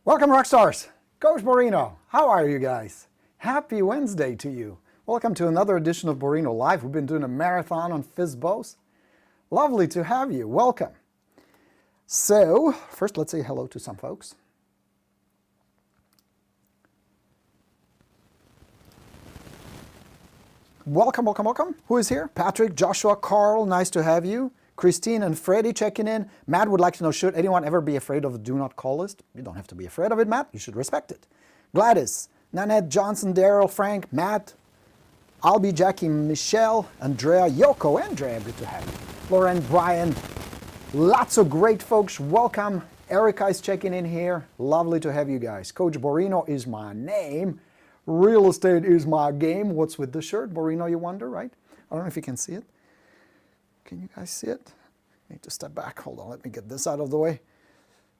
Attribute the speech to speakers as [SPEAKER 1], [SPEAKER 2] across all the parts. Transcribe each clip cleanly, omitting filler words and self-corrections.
[SPEAKER 1] Welcome, Rockstars! Coach Borino, how are you guys? Happy Wednesday to you. Welcome to another edition of Borino Live. We've been doing a marathon on FSBOs. Lovely to have you. Welcome. So, first let's say hello to some folks. Welcome, welcome, welcome. Who is here? Patrick, Joshua, Carl, nice to have you. Christine and Freddie checking in. Matt would like to know, should anyone ever be afraid of a do not call list? You don't have to be afraid of it, Matt. You should respect it. Gladys, Nanette, Johnson, Daryl, Frank, Matt, Albie, Jackie, Michelle, Andrea, Yoko, Andrea, good to have you. Lauren, Brian, lots of great folks. Welcome. Erica is checking in here. Lovely to have you guys. Coach Borino is my name. Real estate is my game. What's with the shirt? Borino, you wonder, right? I don't know if you can see it. Can you guys see it? I need to step back. Hold on, let me get this out of the way.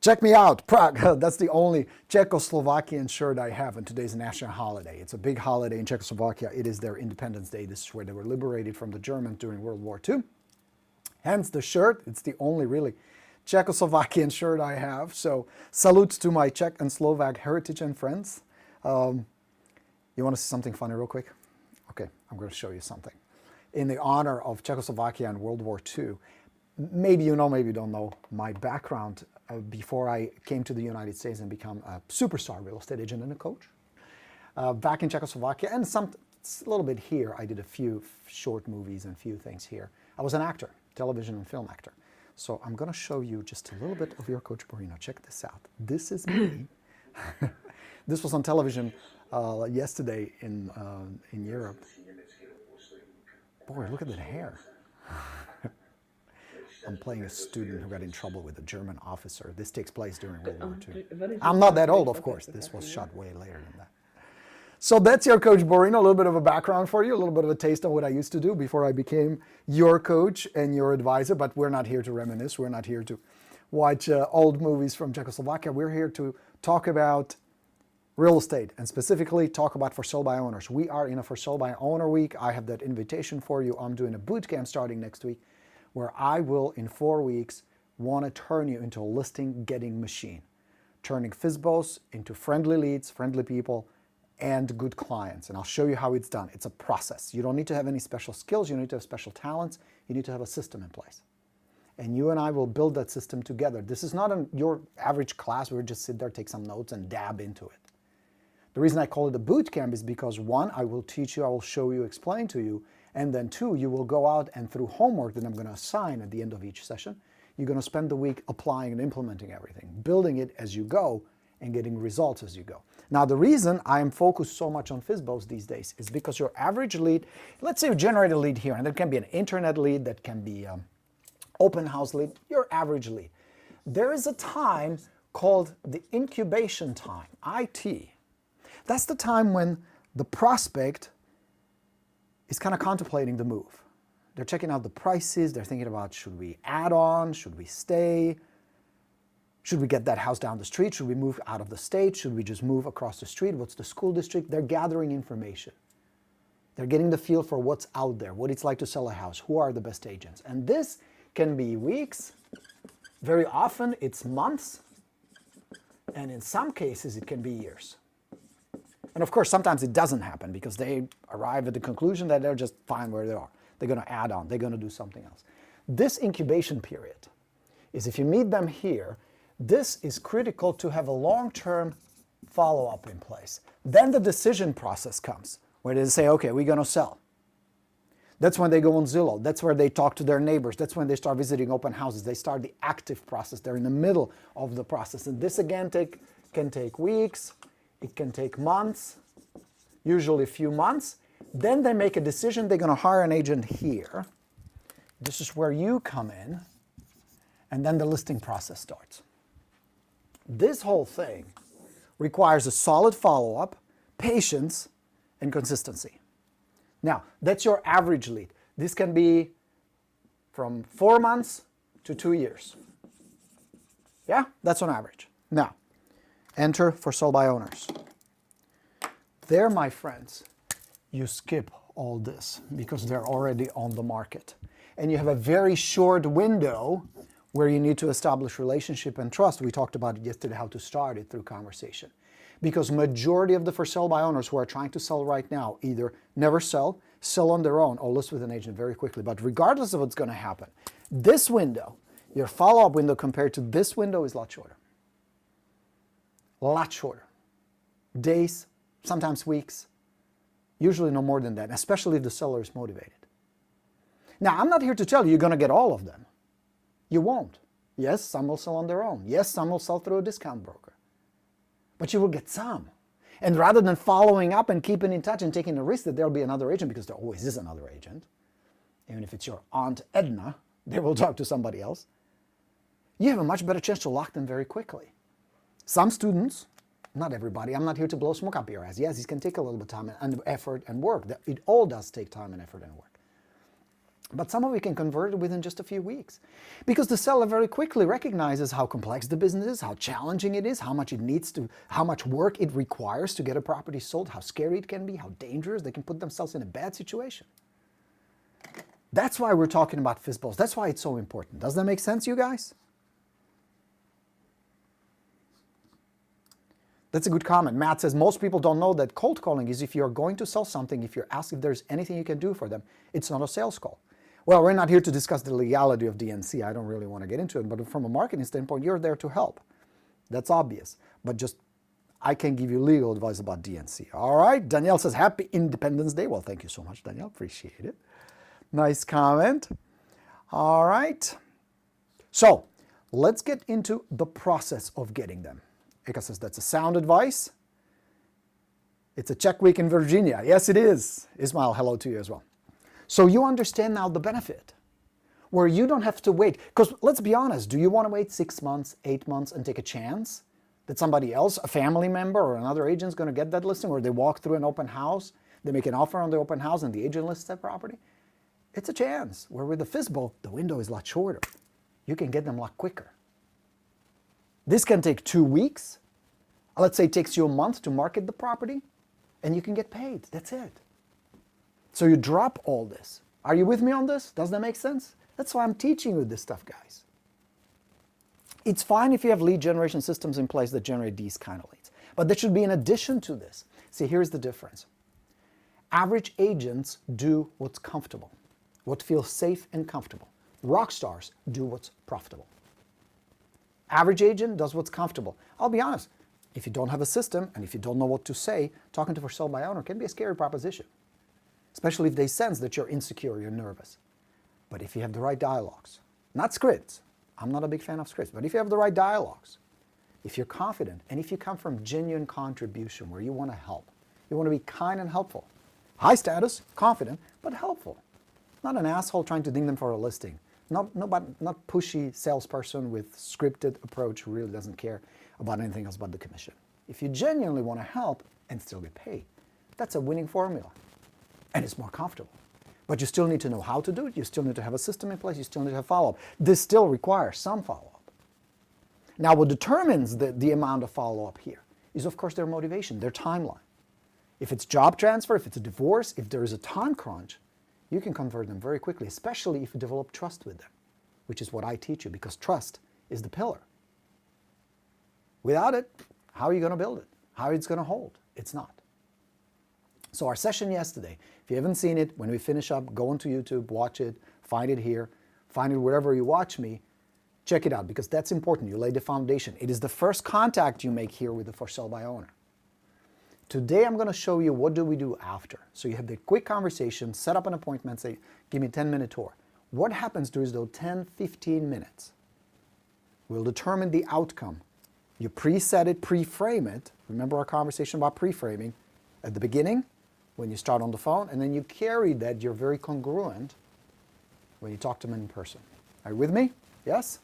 [SPEAKER 1] Check me out, Prague. That's the only Czechoslovakian shirt I have, and today's a national holiday. It's a big holiday in Czechoslovakia. It is their Independence Day. This is where they were liberated from the Germans during World War II. Hence the shirt. It's the only really Czechoslovakian shirt I have. So salutes to my Czech and Slovak heritage and friends. You want to see something funny real quick? Okay, I'm going to show you something. In the honor of Czechoslovakia and World War II, maybe you know, maybe you don't know, my background before I came to the United States and become a superstar real estate agent and a coach. Back in Czechoslovakia and a little bit here, I did a few short movies and few things here. I was an actor, television and film actor. So I'm going to show you just a little bit of your Coach Borino. Check this out. This is me. This was on television yesterday in Europe. Boy, look at that hair. I'm playing a student who got in trouble with a German officer. This takes place during World War II. I'm not that old, of course. This was shot way later than that. So that's your Coach Borino, a little bit of a background for you, a little bit of a taste of what I used to do before I became your coach and your advisor. But we're not here to reminisce. We're not here to watch old movies from Czechoslovakia. We're here to talk about real estate, and specifically talk about for sale by owners. We are in a for sale by owner week. I have that invitation for you. I'm doing a boot camp starting next week where I will, in 4 weeks, want to turn you into a listing getting machine. Turning FSBOs into friendly leads, friendly people, and good clients. And I'll show you how it's done. It's a process. You don't need to have any special skills. You don't need to have special talents. You need to have a system in place. And you and I will build that system together. This is not your average class where we just sit there, take some notes, and dab into it. The reason I call it a boot camp is because one, I will teach you, I will show you, explain to you, and then two, you will go out and through homework that I'm going to assign at the end of each session, you're going to spend the week applying and implementing everything, building it as you go and getting results as you go. Now, the reason I am focused so much on FSBOs these days is because your average lead, let's say you generate a lead here, and that can be an internet lead, that can be an open house lead, your average lead. There is a time called the incubation time, IT. That's the time when the prospect is kind of contemplating the move. They're checking out the prices, they're thinking about, should we add on, should we stay? Should we get that house down the street? Should we move out of the state? Should we just move across the street? What's the school district? They're gathering information. They're getting the feel for what's out there, what it's like to sell a house, who are the best agents. And this can be weeks, very often it's months, and in some cases it can be years. And of course, sometimes it doesn't happen because they arrive at the conclusion that they're just fine where they are. They're going to add on, they're going to do something else. This incubation period is, if you meet them here, this is critical to have a long-term follow-up in place. Then the decision process comes, where they say, okay, we're going to sell. That's when they go on Zillow. That's where they talk to their neighbors. That's when they start visiting open houses. They start the active process. They're in the middle of the process. And this, again, can take weeks. It can take months, usually a few months. Then they make a decision. They're going to hire an agent here. This is where you come in. And then the listing process starts. This whole thing requires a solid follow-up, patience, and consistency. Now, that's your average lead. This can be from 4 months to 2 years. Yeah, that's on average. Now, enter for sell by owners. There, my friends, you skip all this because they're already on the market. And you have a very short window where you need to establish relationship and trust. We talked about it yesterday, how to start it through conversation. Because majority of the for sale by owners who are trying to sell right now either never sell, sell on their own, or list with an agent very quickly. But regardless of what's going to happen, this window, your follow-up window compared to this window is a lot shorter. A lot shorter. Days, sometimes weeks, usually no more than that, especially if the seller is motivated. Now, I'm not here to tell you you're going to get all of them. You won't. Yes, some will sell on their own. Yes, some will sell through a discount broker. But you will get some. And rather than following up and keeping in touch and taking the risk that there'll be another agent, because there always is another agent, even if it's your Aunt Edna, they will talk to somebody else, you have a much better chance to lock them very quickly. Some students, not everybody, I'm not here to blow smoke up your ass. Yes, it can take a little bit of time and effort and work. It all does take time and effort and work. But some of it can convert it within just a few weeks. Because the seller very quickly recognizes how complex the business is, how challenging it is, how much work it requires to get a property sold, how scary it can be, how dangerous. They can put themselves in a bad situation. That's why we're talking about FSBOs. That's why it's so important. Does that make sense, you guys? That's a good comment. Matt says, most people don't know that cold calling is if you're going to sell something, if you're asked if there's anything you can do for them, it's not a sales call. Well, we're not here to discuss the legality of DNC. I don't really want to get into it. But from a marketing standpoint, you're there to help. That's obvious. But just, I can give you legal advice about DNC. All right. Danielle says, happy Independence Day. Well, thank you so much, Danielle. Appreciate it. Nice comment. All right. So let's get into the process of getting them. Eka says, that's a sound advice. It's a check week in Virginia. Yes, it is. Ismail, hello to you as well. So you understand now the benefit, where you don't have to wait. Because let's be honest, do you want to wait 6 months, 8 months and take a chance that somebody else, a family member or another agent is going to get that listing, or they walk through an open house, they make an offer on the open house and the agent lists that property? It's a chance. Where with the FSBO, the window is a lot shorter. You can get them a lot quicker. This can take 2 weeks. Let's say it takes you a month to market the property, and you can get paid. That's it. So you drop all this. Are you with me on this? Does that make sense? That's why I'm teaching you this stuff, guys. It's fine if you have lead generation systems in place that generate these kind of leads. But that should be in addition to this. See, here's the difference. Average agents do what's comfortable, what feels safe and comfortable. Rock stars do what's profitable. Average agent does what's comfortable. I'll be honest, If you don't have a system and if you don't know what to say, talking to for sale by owner can be a scary proposition, especially if they sense that you're insecure, you're nervous. But if you have the right dialogues, not scripts, I'm not a big fan of scripts, but if you have the right dialogues, if you're confident, and if you come from genuine contribution where you want to help, you want to be kind and helpful, high status, confident, but helpful, not an asshole trying to ding them for a listing, not pushy salesperson with scripted approach who really doesn't care about anything else but the commission. If you genuinely want to help and still get paid, that's a winning formula, and it's more comfortable. But you still need to know how to do it, you still need to have a system in place, you still need to have follow-up. This still requires some follow-up. Now what determines the amount of follow-up here is of course their motivation, their timeline. If it's job transfer, if it's a divorce, if there is a time crunch, you can convert them very quickly, especially if you develop trust with them, which is what I teach you, because trust is the pillar. Without it, how are you going to build it? How it's going to hold? It's not. So our session yesterday, if you haven't seen it, when we finish up, go onto YouTube, watch it, find it here, find it wherever you watch me, check it out, because that's important. You lay the foundation. It is the first contact you make here with the for sale by owner. Today I'm going to show you what do we do after. So you have the quick conversation, set up an appointment, say, give me a 10-minute tour. What happens during those 10-15 minutes will determine the outcome. You preset it, pre-frame it. Remember our conversation about pre-framing at the beginning when you start on the phone, and then you carry that, you're very congruent when you talk to them in person. Are you with me? Yes?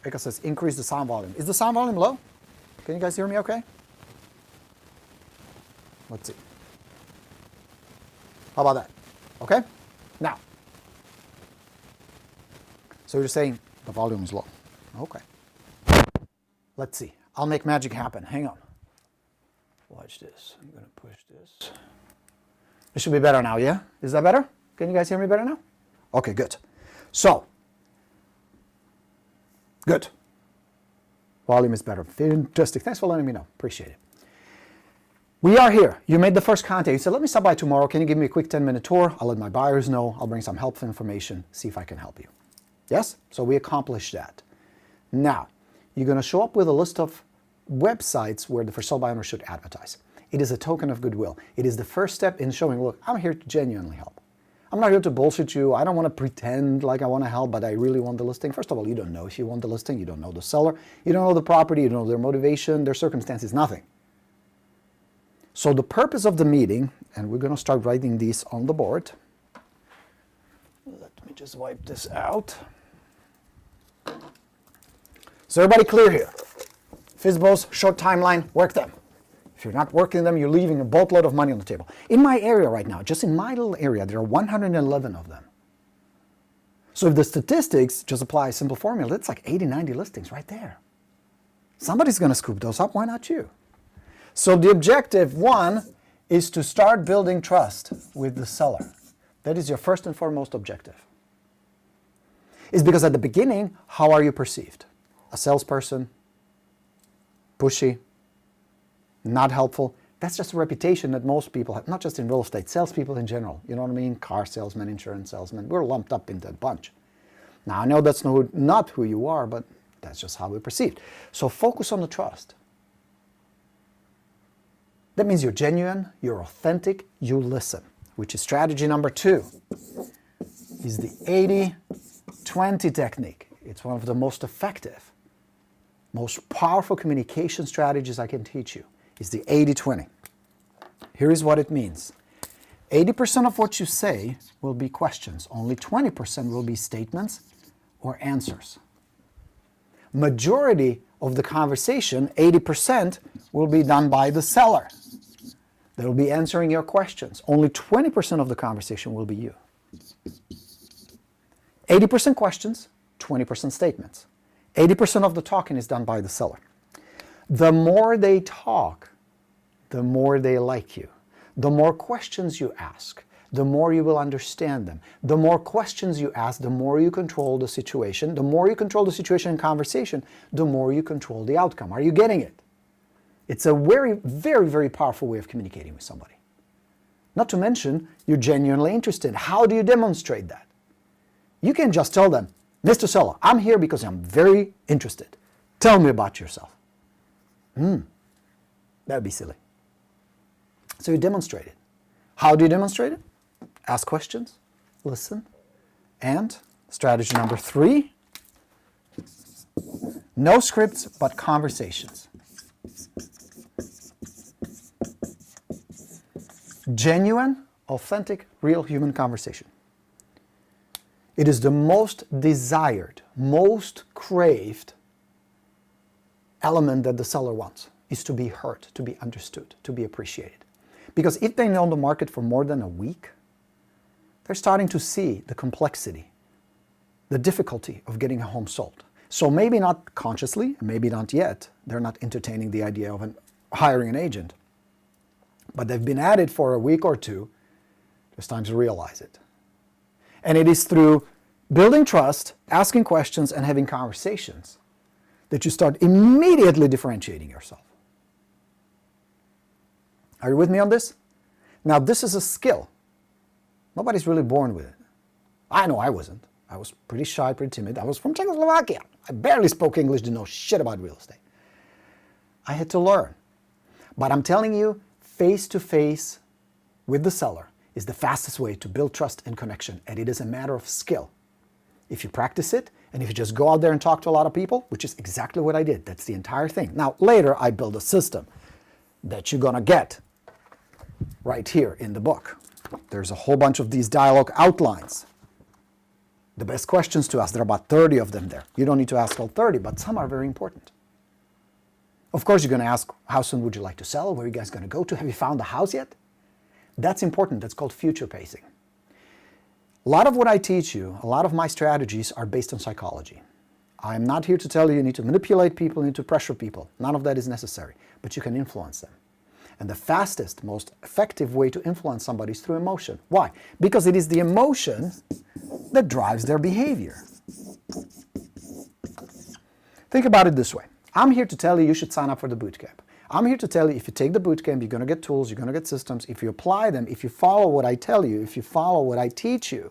[SPEAKER 1] Eka says, increase the sound volume. Is the sound volume low? Can you guys hear me okay? Let's see. How about that? Okay? Now, so you're saying the volume is low. Okay. Let's see. I'll make magic happen. Hang on. Watch this. I'm going to push this. This should be better now, yeah? Is that better? Can you guys hear me better now? Okay, good. So, good. Volume is better. Fantastic. Thanks for letting me know. Appreciate it. We are here. You made the first contact. You said, let me stop by tomorrow. Can you give me a quick 10-minute tour? I'll let my buyers know. I'll bring some helpful information, see if I can help you. Yes? So we accomplished that. Now, you're going to show up with a list of websites where the for sale by owner should advertise. It is a token of goodwill. It is the first step in showing, look, I'm here to genuinely help. I'm not here to bullshit you. I don't want to pretend like I want to help, but I really want the listing. First of all, you don't know if you want the listing. You don't know the seller. You don't know the property. You don't know their motivation, their circumstances, nothing. So the purpose of the meeting, and we're going to start writing these on the board. Let me just wipe this out. Is everybody clear here? FSBOs, short timeline, work them. If you're not working them, you're leaving a boatload of money on the table. In my area right now, just in my little area, there are 111 of them. So if the statistics just apply a simple formula, that's like 80, 90 listings right there. Somebody's going to scoop those up. Why not you? So the objective, one, is to start building trust with the seller. That is your first and foremost objective. It's because at the beginning, how are you perceived? A salesperson, pushy, not helpful. That's just a reputation that most people have, not just in real estate, salespeople in general. You know what I mean? Car salesmen, insurance salesmen. We're lumped up into that bunch. Now, I know that's not who you are, but that's just how we're perceived. So focus on the trust. That means you're genuine, you're authentic, you listen, which is strategy number 2, is the 80-20 technique. It's one of the most effective, most powerful communication strategies I can teach you, is the 80-20. Here is what it means. 80% of what you say will be questions. Only 20% will be statements or answers. Majority of the conversation, 80%, will be done by the seller. They will be answering your questions. Only 20% of the conversation will be you. 80% questions, 20% statements. 80% of the talking is done by the seller. The more they talk, the more they like you. The more questions you ask, the more you will understand them. The more questions you ask, the more you control the situation. The more you control the situation and conversation, the more you control the outcome. Are you getting it? It's a very, very, very powerful way of communicating with somebody. Not to mention, you're genuinely interested. How do you demonstrate that? You can just tell them, Mr. Seller, I'm here because I'm very interested. Tell me about yourself. That would be silly. So you demonstrate it. How do you demonstrate it? Ask questions, listen, and strategy number 3, no scripts but conversations. Genuine, authentic, real human conversation. It is the most desired, most craved element that the seller wants, is to be heard, to be understood, to be appreciated. Because if they're on the market for more than a week, they're starting to see the complexity, the difficulty of getting a home sold. So maybe not consciously, maybe not yet, they're not entertaining the idea of hiring an agent. But they've been at it for a week or two, it's time to realize it. And it is through building trust, asking questions, and having conversations that you start immediately differentiating yourself. Are you with me on this? Now, this is a skill. Nobody's really born with it. I know I wasn't. I was pretty shy, pretty timid. I was from Czechoslovakia. I barely spoke English, didn't know shit about real estate. I had to learn. But I'm telling you, face-to-face with the seller is the fastest way to build trust and connection, and it is a matter of skill. If you practice it, and if you just go out there and talk to a lot of people, which is exactly what I did, that's the entire thing. Now, later I built a system that you're gonna get right here in the book. There's a whole bunch of these dialogue outlines. The best questions to ask, there are about 30 of them there. You don't need to ask all 30, but some are very important. Of course, you're going to ask, how soon would you like to sell? Where are you guys going to go to? Have you found the house yet? That's important. That's called future pacing. A lot of what I teach you, a lot of my strategies are based on psychology. I'm not here to tell you need to manipulate people, you need to pressure people. None of that is necessary, but you can influence them. And the fastest, most effective way to influence somebody is through emotion. Why? Because it is the emotion that drives their behavior. Think about it this way. I'm here to tell you should sign up for the bootcamp. I'm here to tell you if you take the bootcamp, you're going to get tools, you're going to get systems. If you apply them, if you follow what I tell you, if you follow what I teach you,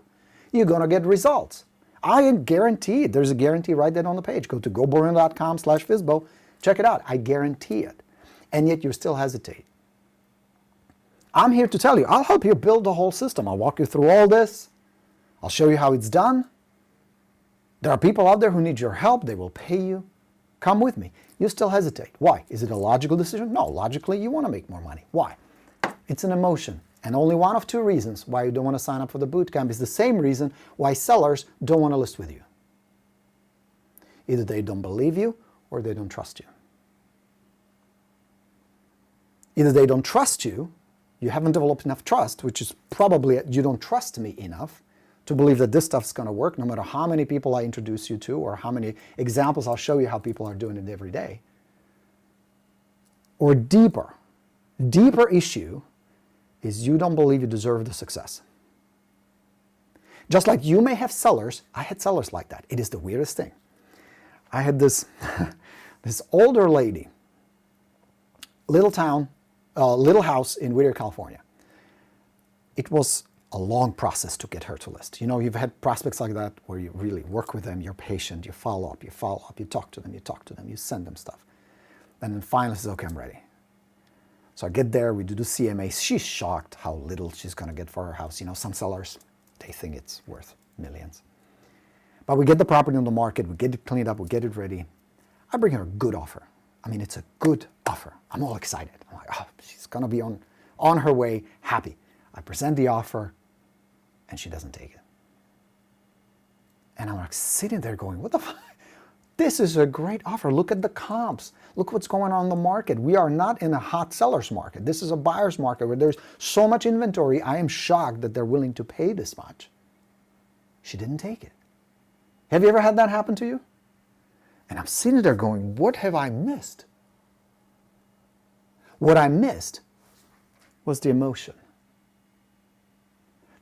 [SPEAKER 1] you're going to get results. I guarantee it. There's a guarantee right there on the page. Go to goborino.com/FSBO. Check it out. I guarantee it. And yet you still hesitate. I'm here to tell you, I'll help you build the whole system. I'll walk you through all this. I'll show you how it's done. There are people out there who need your help. They will pay you. Come with me. You still hesitate. Why? Is it a logical decision? No, logically you want to make more money. Why? It's an emotion. And only one of 2 reasons why you don't want to sign up for the bootcamp is the same reason why sellers don't want to list with you. Either they don't believe you or they don't trust you. Either they don't trust you, you haven't developed enough trust, which is probably you don't trust me enough to believe that this stuff's going to work, no matter how many people I introduce you to or how many examples I'll show you how people are doing it every day. Or deeper issue is you don't believe you deserve the success. Just like you may have sellers, I had sellers like that. It is the weirdest thing. I had this, this older lady, little house in Whittier, California. It was a long process to get her to list. You know, you've had prospects like that where you really work with them, you're patient, you follow up, you talk to them, you send them stuff. And then finally says, okay, I'm ready. So I get there, we do the CMA. She's shocked how little she's going to get for her house. You know, some sellers, they think it's worth millions. But we get the property on the market, we get it cleaned up, we get it ready. I bring her a good offer. I mean, it's a good offer. I'm all excited. I'm like, oh, she's going to be on her way, happy. I present the offer, and she doesn't take it. And I'm like sitting there going, what the fuck? This is a great offer. Look at the comps. Look what's going on in the market. We are not in a hot seller's market. This is a buyer's market where there's so much inventory. I am shocked that they're willing to pay this much. She didn't take it. Have you ever had that happen to you? And I'm sitting there going, what have I missed? What I missed was the emotion.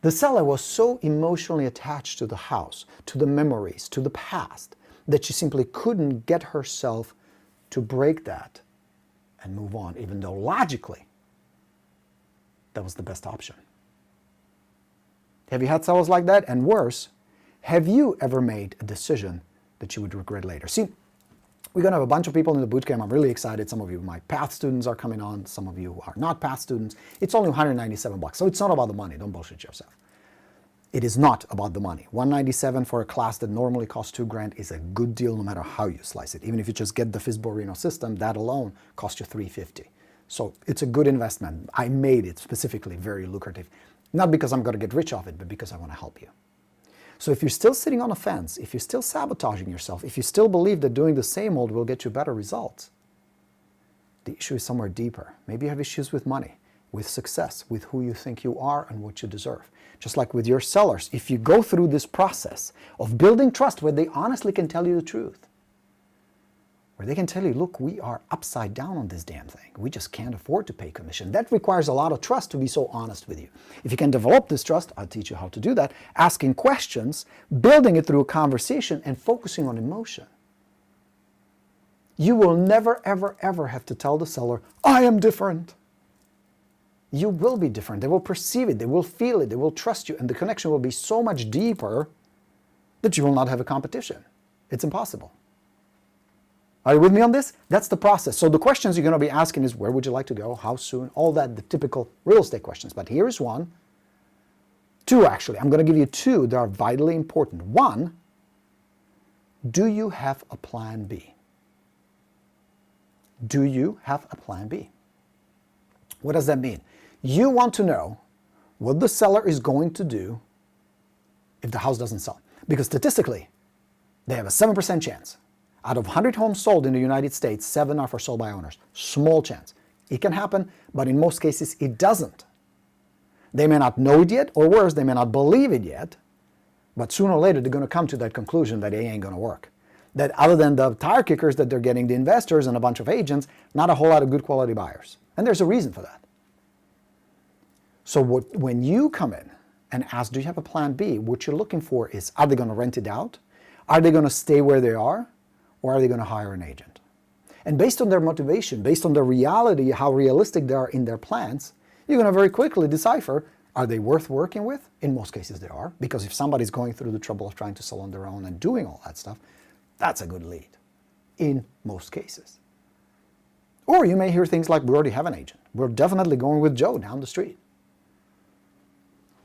[SPEAKER 1] The seller was so emotionally attached to the house, to the memories, to the past, that she simply couldn't get herself to break that and move on, even though logically that was the best option. Have you had sellers like that? And worse, have you ever made a decision that you would regret later? See, We're going to have a bunch of people in the bootcamp. I'm really excited. Some of you, my Path students, are coming on. Some of you are not Path students. It's only $197. So it's not about the money. Don't bullshit yourself. It is not about the money. $197 for a class that normally costs $2,000 is a good deal no matter how you slice it. Even if you just get the FSBORINO system, that alone costs you $350. So it's a good investment. I made it specifically very lucrative. Not because I'm going to get rich off it, but because I want to help you. So if you're still sitting on a fence, if you're still sabotaging yourself, if you still believe that doing the same old will get you better results, the issue is somewhere deeper. Maybe you have issues with money, with success, with who you think you are and what you deserve. Just like with your sellers, if you go through this process of building trust where they honestly can tell you the truth, where they can tell you, look, we are upside down on this damn thing. We just can't afford to pay commission. That requires a lot of trust to be so honest with you. If you can develop this trust, I'll teach you how to do that, asking questions, building it through a conversation, and focusing on emotion. You will never, ever, ever have to tell the seller, I am different. You will be different. They will perceive it. They will feel it. They will trust you. And the connection will be so much deeper that you will not have a competition. It's impossible. Are you with me on this? That's the process. So the questions you're going to be asking is, where would you like to go? How soon? All that, the typical real estate questions. But here's one. Two, actually. I'm going to give you two that are vitally important. One, do you have a plan B? Do you have a plan B? What does that mean? You want to know what the seller is going to do if the house doesn't sell. Because statistically, they have a 7% chance. Out of 100 homes sold in the United States, 7 are for sold by owners. Small chance. It can happen, but in most cases it doesn't. They may not know it yet, or worse, they may not believe it yet, but sooner or later they're going to come to that conclusion that it ain't going to work. That other than the tire kickers that they're getting, the investors and a bunch of agents, not a whole lot of good quality buyers. And there's a reason for that. So when you come in and ask, do you have a plan B? What you're looking for is, are they going to rent it out? Are they going to stay where they are? Or are they going to hire an agent? And based on their motivation, based on the reality, how realistic they are in their plans, you're going to very quickly decipher, are they worth working with? In most cases they are, because if somebody's going through the trouble of trying to sell on their own and doing all that stuff, that's a good lead, in most cases. Or you may hear things like, we already have an agent. We're definitely going with Joe down the street.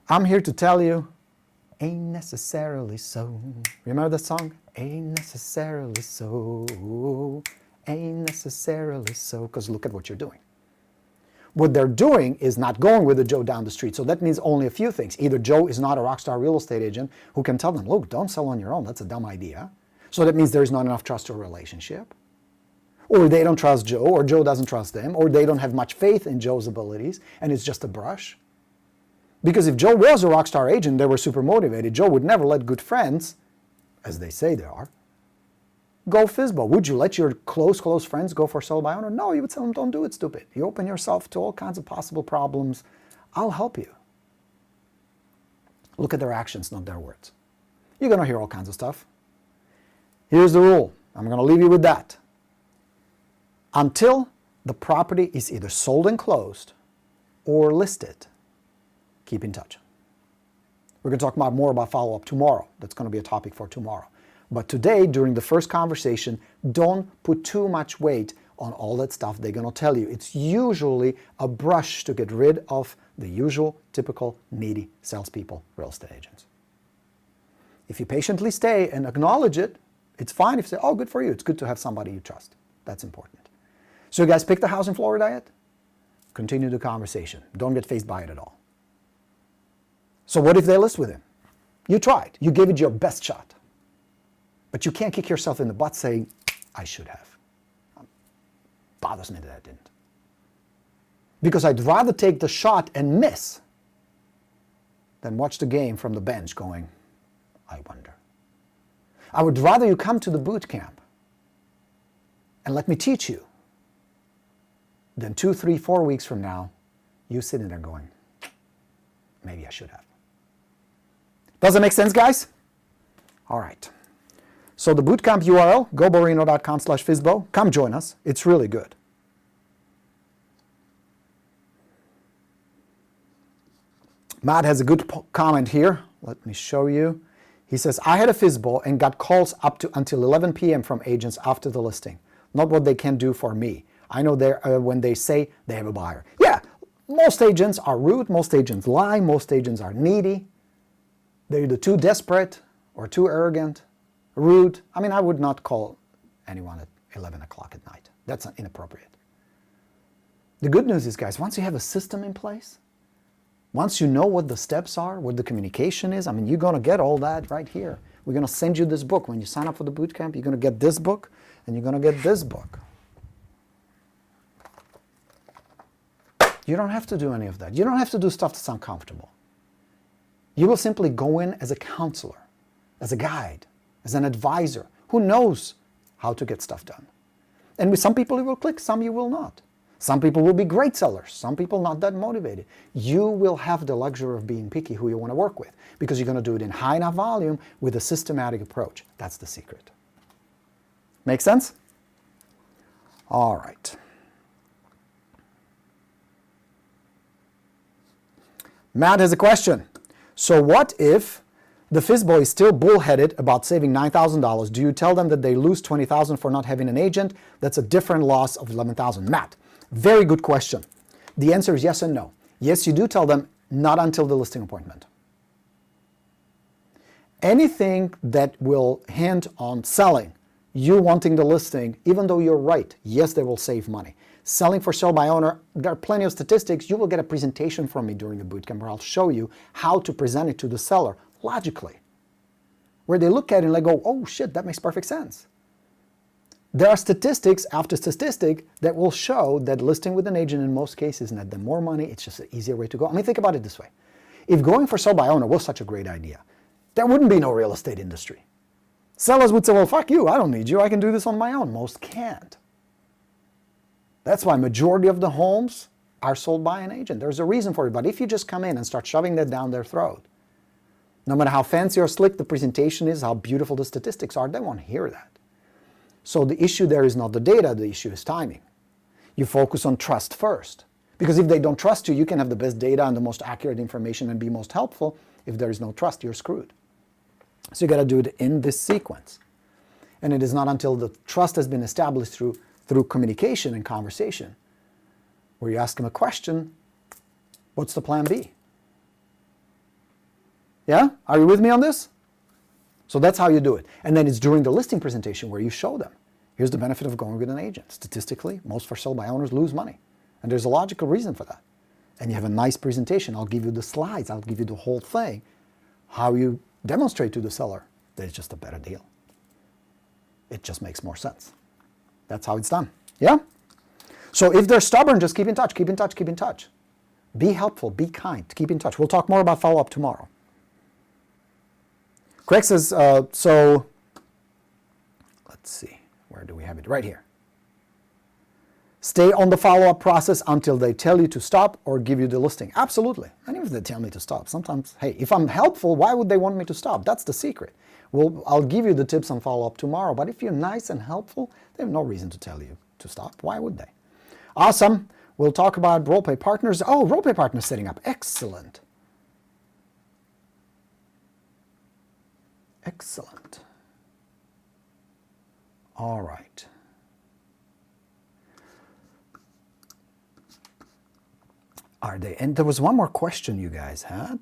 [SPEAKER 1] I'm here to tell you, ain't necessarily so. Remember that song? Ain't necessarily so. Ain't necessarily so. Because look at what you're doing. What they're doing is not going with the Joe down the street. So that means only a few things. Either Joe is not a rock star real estate agent who can tell them, look, don't sell on your own. That's a dumb idea. So that means there's not enough trust or relationship. Or they don't trust Joe, or Joe doesn't trust them, or they don't have much faith in Joe's abilities, and it's just a brush. Because if Joe was a rock star agent, they were super motivated, Joe would never let good friends, as they say they are, go FSBO. Would you let your close friends go for sell by owner? No, you would tell them, don't do it, stupid. You open yourself to all kinds of possible problems. I'll help you. Look at their actions, not their words. You're going to hear all kinds of stuff. Here's the rule. I'm going to leave you with that. Until the property is either sold and closed or listed, keep in touch. We're going to talk more about follow-up tomorrow. That's going to be a topic for tomorrow. But today, during the first conversation, don't put too much weight on all that stuff they're going to tell you. It's usually a brush to get rid of the usual, typical, needy salespeople, real estate agents. If you patiently stay and acknowledge it, it's fine if you say, oh, good for you. It's good to have somebody you trust. That's important. So you guys picked the house in Florida yet? Continue the conversation. Don't get phased by it at all. So what if they list with him? You tried. You gave it your best shot. But you can't kick yourself in the butt saying, I should have. Bothers me that I didn't. Because I'd rather take the shot and miss than watch the game from the bench going, I wonder. I would rather you come to the boot camp and let me teach you than 2, 3, 4 weeks from now, you sitting there going, maybe I should have. Does that make sense, guys? All right. So the bootcamp URL, goborino.com/FSBO. Come join us. It's really good. Matt has a good comment here. Let me show you. He says, I had a FSBO and got calls up to until 11 p.m. from agents after the listing. not what they can do for me. I know when they say they have a buyer. Yeah, most agents are rude, most agents lie, most agents are needy. They're either too desperate or too arrogant, rude. I mean, I would not call anyone at 11 o'clock at night. That's inappropriate. The good news is, guys, once you have a system in place, once you know what the steps are, what the communication is, I mean, you're going to get all that right here. We're going to send you this book. When you sign up for the bootcamp, you're going to get this book, and you're going to get this book. You don't have to do any of that. You don't have to do stuff that's uncomfortable. You will simply go in as a counselor, as a guide, as an advisor who knows how to get stuff done. And with some people you will click, some you will not. Some people will be great sellers, some people not that motivated. You will have the luxury of being picky who you want to work with, because you're going to do it in high enough volume with a systematic approach. That's the secret. Make sense? All right. Matt has a question. So what if the Fisbo is still bullheaded about saving $9,000? Do you tell them that they lose $20,000 for not having an agent? That's a different loss of $11,000. Matt, very good question. The answer is yes and no. Yes, you do tell them, not until the listing appointment. Anything that will hint on selling, you wanting the listing, even though you're right, yes, they will save money. Selling for sale by owner, there are plenty of statistics. You will get a presentation from me during the bootcamp where I'll show you how to present it to the seller logically, where they look at it and they go, oh shit, that makes perfect sense. There are statistics after statistic that will show that listing with an agent in most cases net them more money. It's just an easier way to go. I mean, think about it this way. If going for sale by owner was such a great idea, there wouldn't be no real estate industry. Sellers would say, well, fuck you, I don't need you, I can do this on my own. Most can't. That's why majority of the homes are sold by an agent. There's a reason for it. But if you just come in and start shoving that down their throat, no matter how fancy or slick the presentation is, how beautiful the statistics are, they won't hear that. So the issue there is not the data, the issue is timing. You focus on trust first. Because if they don't trust you, you can have the best data and the most accurate information and be most helpful. If there is no trust, you're screwed. So you got to do it in this sequence. And it is not until the trust has been established through communication and conversation, where you ask them a question, what's the plan B? Yeah? Are you with me on this? So that's how you do it. And then it's during the listing presentation where you show them, here's the benefit of going with an agent. Statistically, most for sale by owners lose money. And there's a logical reason for that. And you have a nice presentation. I'll give you the slides. I'll give you the whole thing. How you demonstrate to the seller that it's just a better deal. It just makes more sense. That's how it's done. Yeah? So if they're stubborn, just keep in touch, keep in touch, keep in touch. Be helpful, be kind, keep in touch. We'll talk more about follow-up tomorrow. Craig says, so, let's see, where do we have it? Right here. Stay on the follow-up process until they tell you to stop or give you the listing. Absolutely. And even if they tell me to stop, sometimes, hey, if I'm helpful, why would they want me to stop? That's the secret. Well, I'll give you the tips on follow-up tomorrow, but if you're nice and helpful, they have no reason to tell you to stop. Why would they? Awesome. We'll talk about role-play partners. Oh, role-play partners setting up. Excellent. Excellent. All right. Are they? And there was one more question you guys had.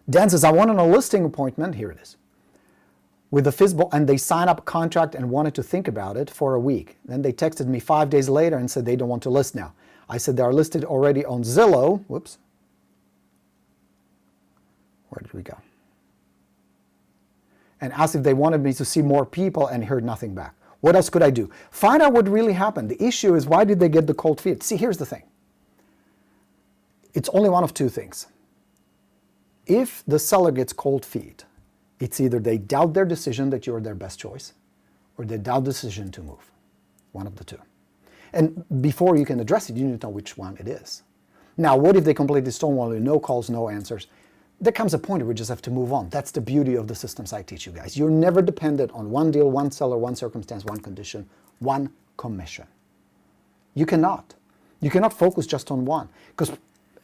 [SPEAKER 1] Dan says, I wanted a listing appointment. Here it is. With the Fisbo, and they sign up a contract and wanted to think about it for a week. Then they texted me 5 days later and said they don't want to list now. I said they are listed already on Zillow. Whoops. Where did we go? And asked if they wanted me to see more people and heard nothing back. What else could I do? Find out what really happened. The issue is, why did they get the cold feet? See, here's the thing. It's only one of two things. If the seller gets cold feet, it's either they doubt their decision that you're their best choice, or they doubt the decision to move. One of the two. And before you can address it, you need to know which one it is. Now, what if they completely stonewall you, no calls, no answers? There comes a point where we just have to move on. That's the beauty of the systems I teach you guys. You're never dependent on one deal, one seller, one circumstance, one condition, one commission. You cannot. You cannot focus just on one. Because,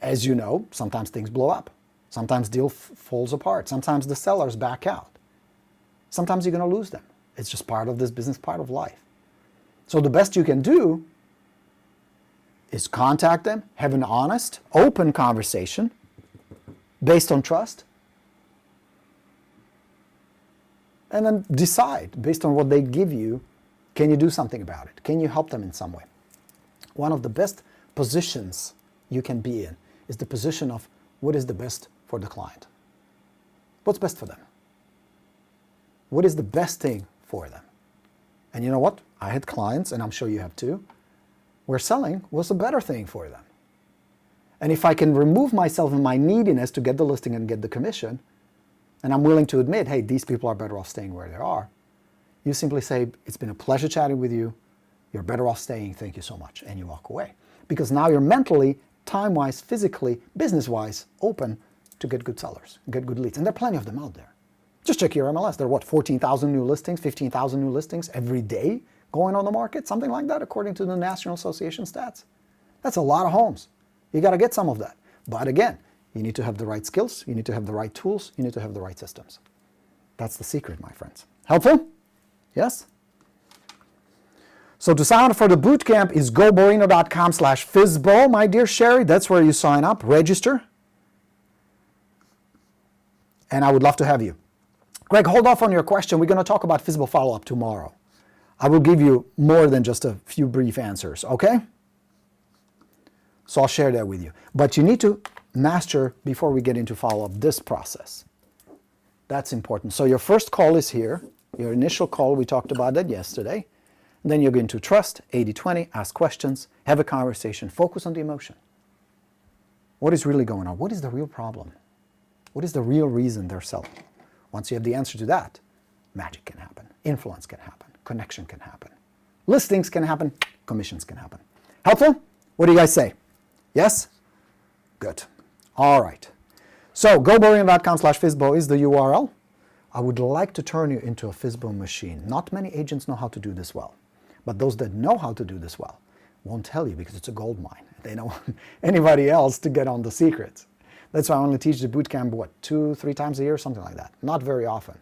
[SPEAKER 1] as you know, sometimes things blow up. Sometimes deal falls apart. Sometimes the sellers back out. Sometimes you're going to lose them. It's just part of this business, part of life. So the best you can do is contact them, have an honest, open conversation based on trust, and then decide, based on what they give you, can you do something about it? Can you help them in some way? One of the best positions you can be in is the position of what is the best for the client. What's best for them? What is the best thing for them? And you know what? I had clients, and I'm sure you have too, where selling was a better thing for them. And if I can remove myself and my neediness to get the listing and get the commission, and I'm willing to admit, hey, these people are better off staying where they are, you simply say, it's been a pleasure chatting with you, you're better off staying, thank you so much, and you walk away. Because now you're mentally, time-wise, physically, business-wise open to get good sellers, get good leads. And there are plenty of them out there. Just check your MLS. There are, what, 14,000 new listings, 15,000 new listings every day going on the market? Something like that, according to the National Association stats. That's a lot of homes. You got to get some of that. But again, you need to have the right skills, you need to have the right tools, you need to have the right systems. That's the secret, my friends. Helpful? Yes? So to sign up for the bootcamp is goborino.com/FSBO, my dear Sherry. That's where you sign up, register. And I would love to have you. Greg, hold off on your question. We're going to talk about Fisbo follow-up tomorrow. I will give you more than just a few brief answers, okay? So I'll share that with you. But you need to master, before we get into follow-up, this process. That's important. So your first call is here. Your initial call, we talked about that yesterday. Then you're going to trust, 80-20, ask questions, have a conversation, focus on the emotion. What is really going on? What is the real problem? What is the real reason they're selling? Once you have the answer to that, magic can happen, influence can happen, connection can happen, listings can happen, commissions can happen. Helpful? What do you guys say? Yes? Good. All right. So goborino.com/Fisbo is the URL. I would like to turn you into a Fisbo machine. Not many agents know how to do this well. But those that know how to do this well won't tell you because it's a gold mine. They don't want anybody else to get on the secrets. That's why I only teach the bootcamp, what, 2-3 times a year, something like that. Not very often.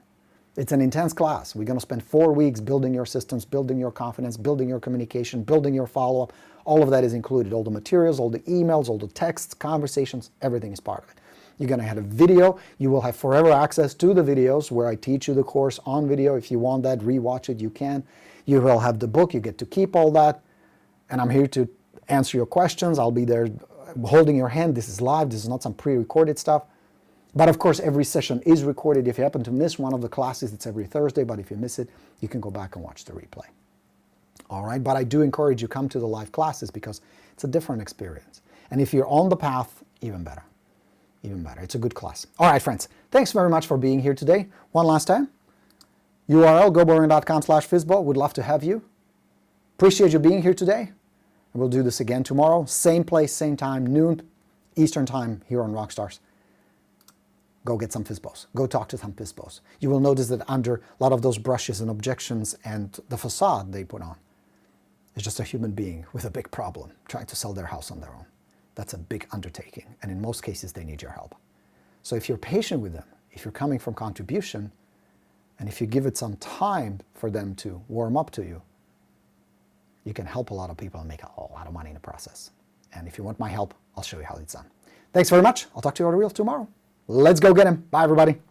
[SPEAKER 1] It's an intense class. We're going to spend 4 weeks building your systems, building your confidence, building your communication, building your follow-up. All of that is included. All the materials, all the emails, all the texts, conversations, everything is part of it. You're going to have a video. You will have forever access to the videos where I teach you the course on video. If you want that, rewatch it, you can. You will have the book. You get to keep all that. And I'm here to answer your questions. I'll be there holding your hand. This is live. This is not some pre-recorded stuff. But of course, every session is recorded. If you happen to miss one of the classes, it's every Thursday. But if you miss it, you can go back and watch the replay. All right? But I do encourage you to come to the live classes because it's a different experience. And if you're on the path, even better. Even better. It's a good class. All right, friends. Thanks very much for being here today. One last time. URL, goborino.com/Fisbo. Would love to have you. Appreciate you being here today. And we'll do this again tomorrow. Same place, same time, noon Eastern time here on Rockstars. Go get some Fisbos. Go talk to some Fisbos. You will notice that under a lot of those brushes and objections and the facade they put on is just a human being with a big problem trying to sell their house on their own. That's a big undertaking, and in most cases, they need your help. So if you're patient with them, if you're coming from contribution, and if you give it some time for them to warm up to you, you can help a lot of people and make a lot of money in the process. And if you want my help, I'll show you how it's done. Thanks very much. I'll talk to you on the real tomorrow. Let's go get him. Bye, everybody.